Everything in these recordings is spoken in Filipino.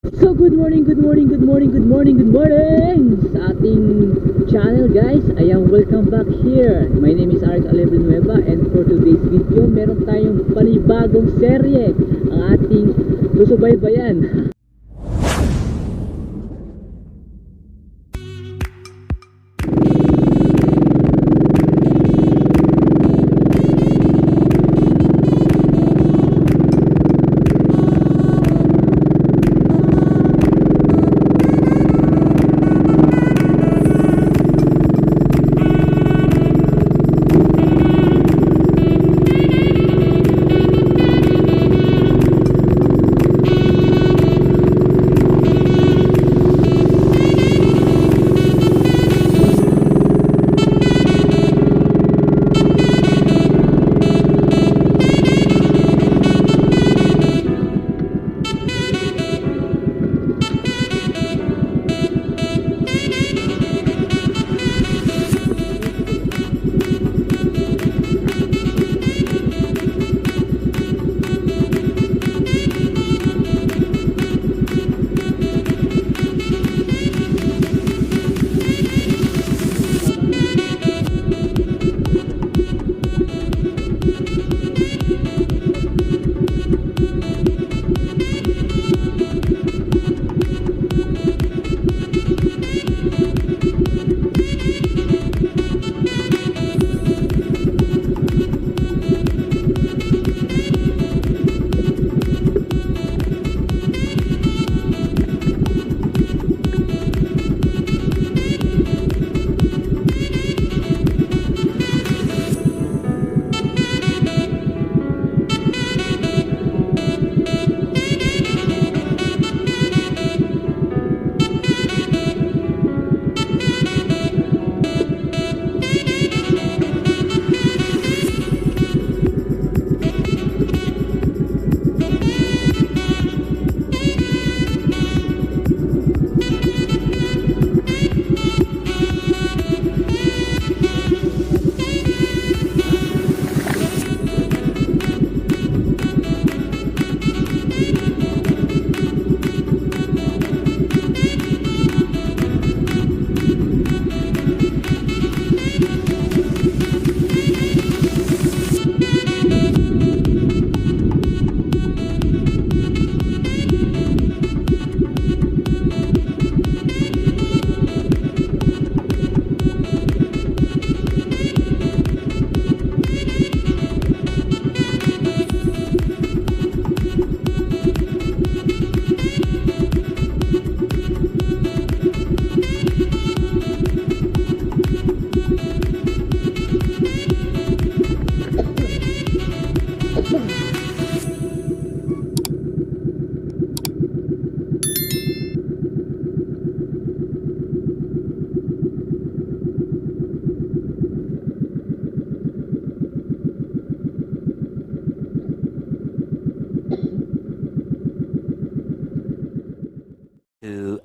So good morning, good morning, good morning, good morning, good morning sa ating channel guys. Ayan, welcome back here. My name is Villanueva and for today's video, meron tayong panibagong serye ang ating susubaybayan.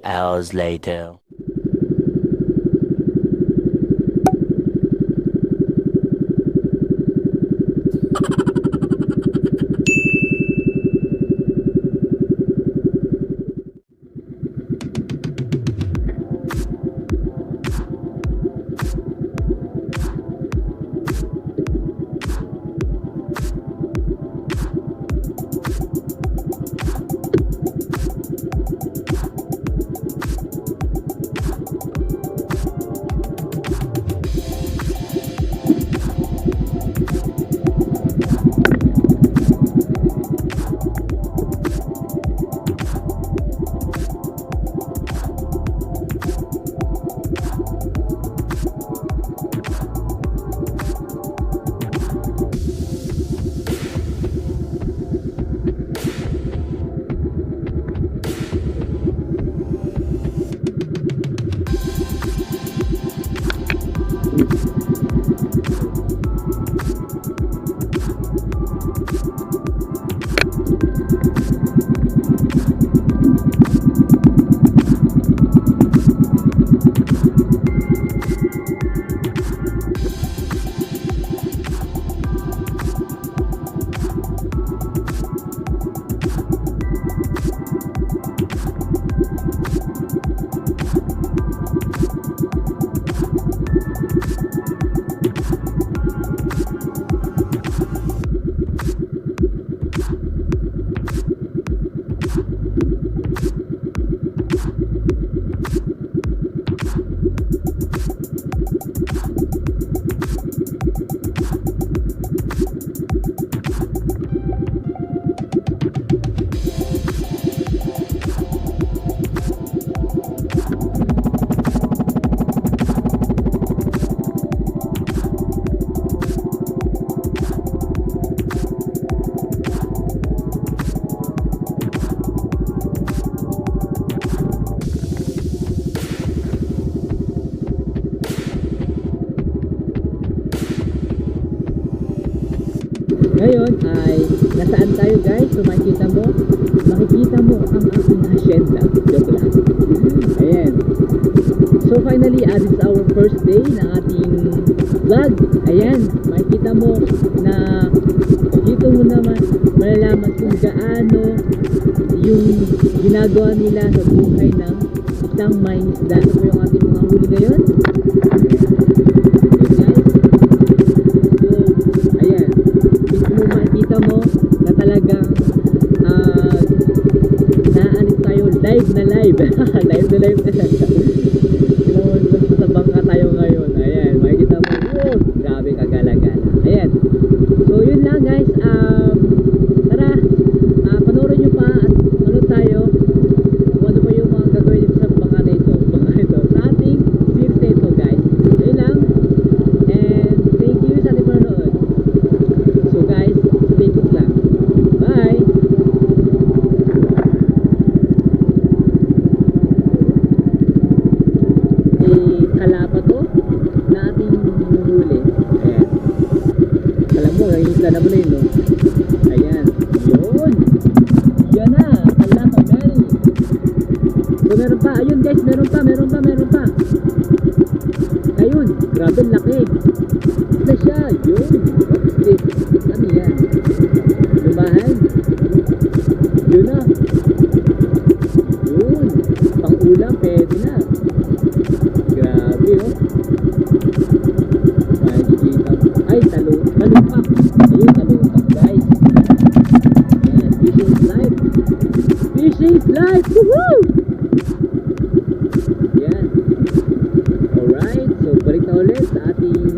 Hours later. ngayon ay nasaan tayo guys? So makikita mo ang aking hacienda. Joke lang. Ayan. So finally, this is our first day ng ating vlog. Ayan, makikita mo na dito mo naman malalaman kung gaano yung ginagawa nila sa buhay ng isang mangingisda. Ito po yung ating mga huli ngayon. Makikita mo na talagang naanit tayo live na live live na live sa bangka tayo ngayon. Ayan, makikita mo, oh, grabe kagala-gala. Ayan, so yun lang guys. Tara, panoorin nyo pa at manood tayo kung ano pa yung mga gagawin dito sa bangka na ito sa ating series na ito guys. Ayun lang, and thank you sa ating panonood. So guys, stay put lang. Bye! Kalapa to na ating hinuhuli. Ayan. Alam mo, nangingisda na mo na yun, no? Ayan. Yun! Yan na! Kalapa, Mary! So meron pa. Ayun guys, meron pa. Ayun! Grabe, laki! Ito siya! Yun! What's this? Ano yan? Lumahan? Yun na! Yun! Pang ulam, pwede na! Grabe, oh! Makikita mo. Ay, talupak! Ayun, talupak guys! Yan, fishing is life! Fishing is life! Woohoo! Yan! Alright, so balik na ulit sa ating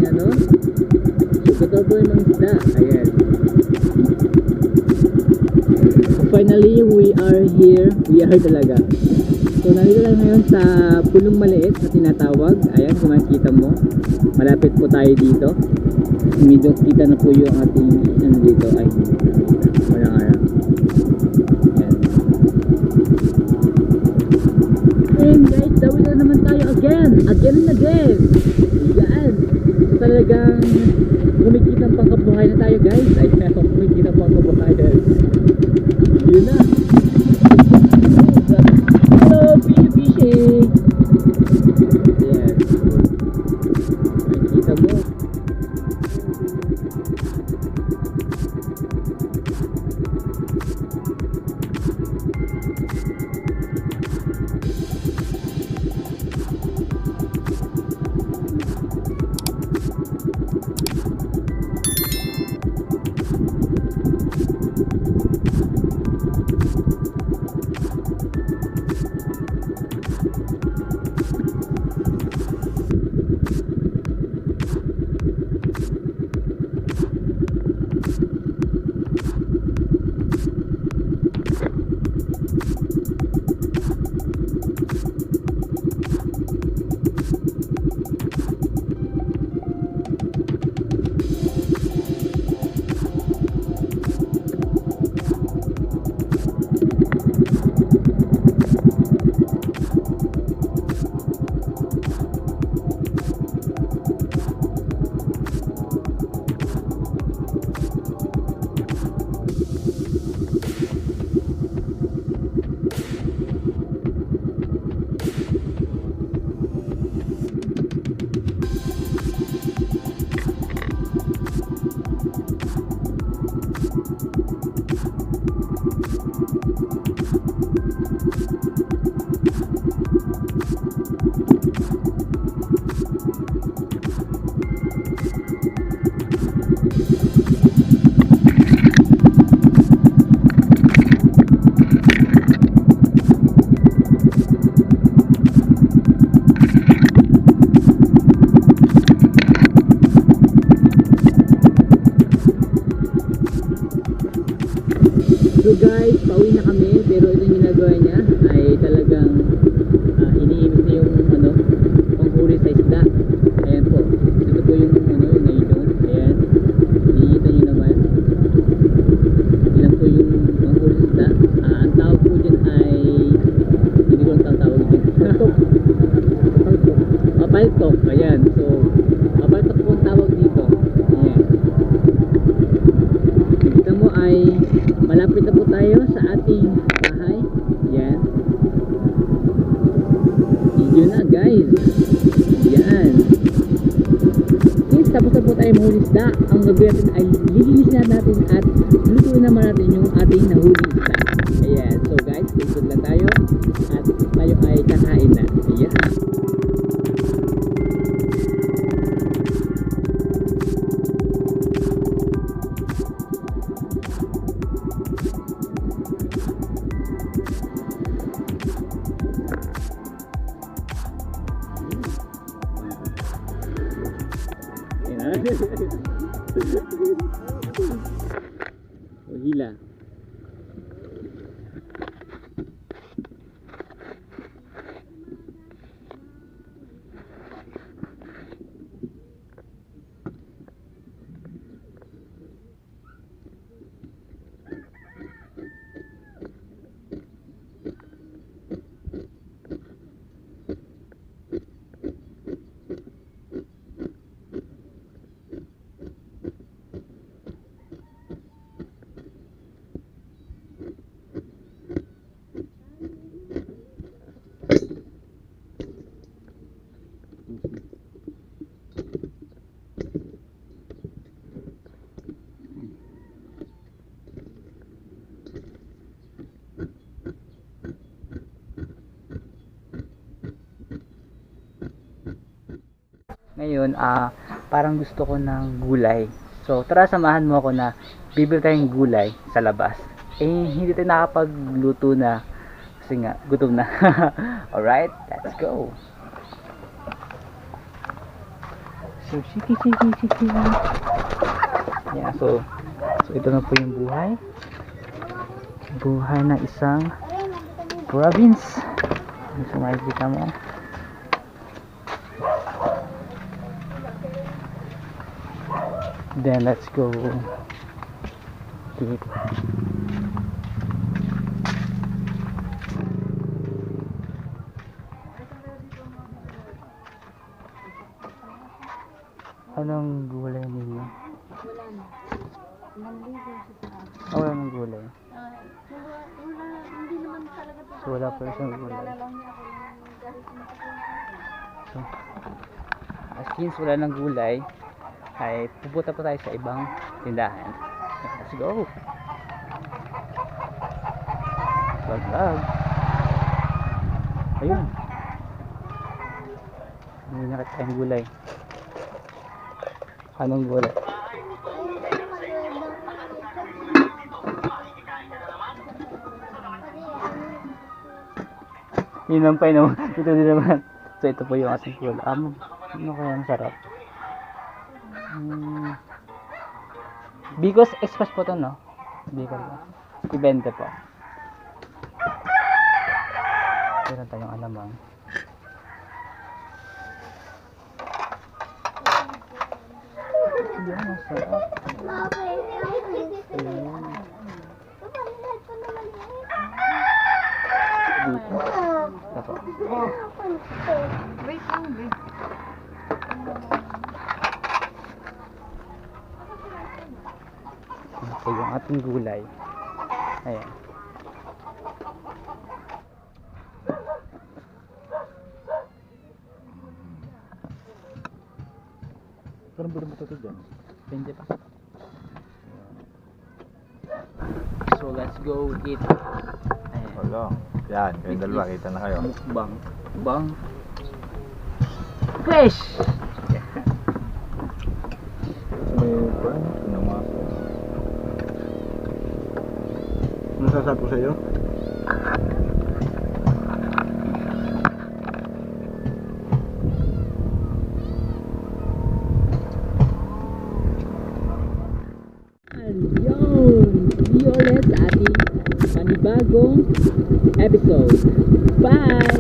so ito po yung mga isda. Ayan. So finally, we are here. We are talaga. So nandito lang ngayon sa pulong maliit na tinatawag. Ayan, kung makikita mo, malapit po tayo dito. Medyo kita na po yung ating dito. Ay, walang araw. Ayan. And guys, dawin na naman tayo again and again. Yan. So talagang kumikitang pangkabuhay na tayo guys. Ay, kumikitang pangkabuhay. Yun na. Hello, fishing! Ayan. Makikita mo. guys. Yan. Since tapos na po tayo mahuli isda, ang gagawin natin ay lilinisin natin at lutuin naman natin yung ating nahuli isda. Ayan. So guys, ikot lang tayo at tayo ay kakain na. Ayan. Oh, hila. Ngayon, parang gusto ko ng gulay. So, tara samahan mo ako na bibili tayong gulay sa labas. Eh, hindi tayo nakapagluto na kasi nga, gutom na. Alright, let's go. So, sige. Yeah, so ito na po yung buhay. Buhay na isang province. So, makikita mo. Then let's go to it. Anong gulay niyo? Wala nang gulay. So wala pa siyang gulay. So, since wala nang gulay, ay pupunta pa tayo sa ibang tindahan. Let's go. Vlog. Ayun. Hindi nakita tayong gulay. Anong gulay? Yun ang pa yun. Ito din naman. So ito po yung ating gulay. Ano kaya ang sarap? Bicos Express po to, no? Bicos. I-20 po. Meron tayong alamang. Yan, ang sarap. Dito. Ito. Wait lang, wait. Ito yung ating gulay. Ayan. Parang ba ito dyan? Pwede pa. So let's go eat. Ayan. Wala. Yan, kayong dalawa, kita na kayo. Mukbang. Mukbang. Fresh! Ano sasabi ko sa iyo? Ayun! See you ulit sa ating panibagong episode. Bye!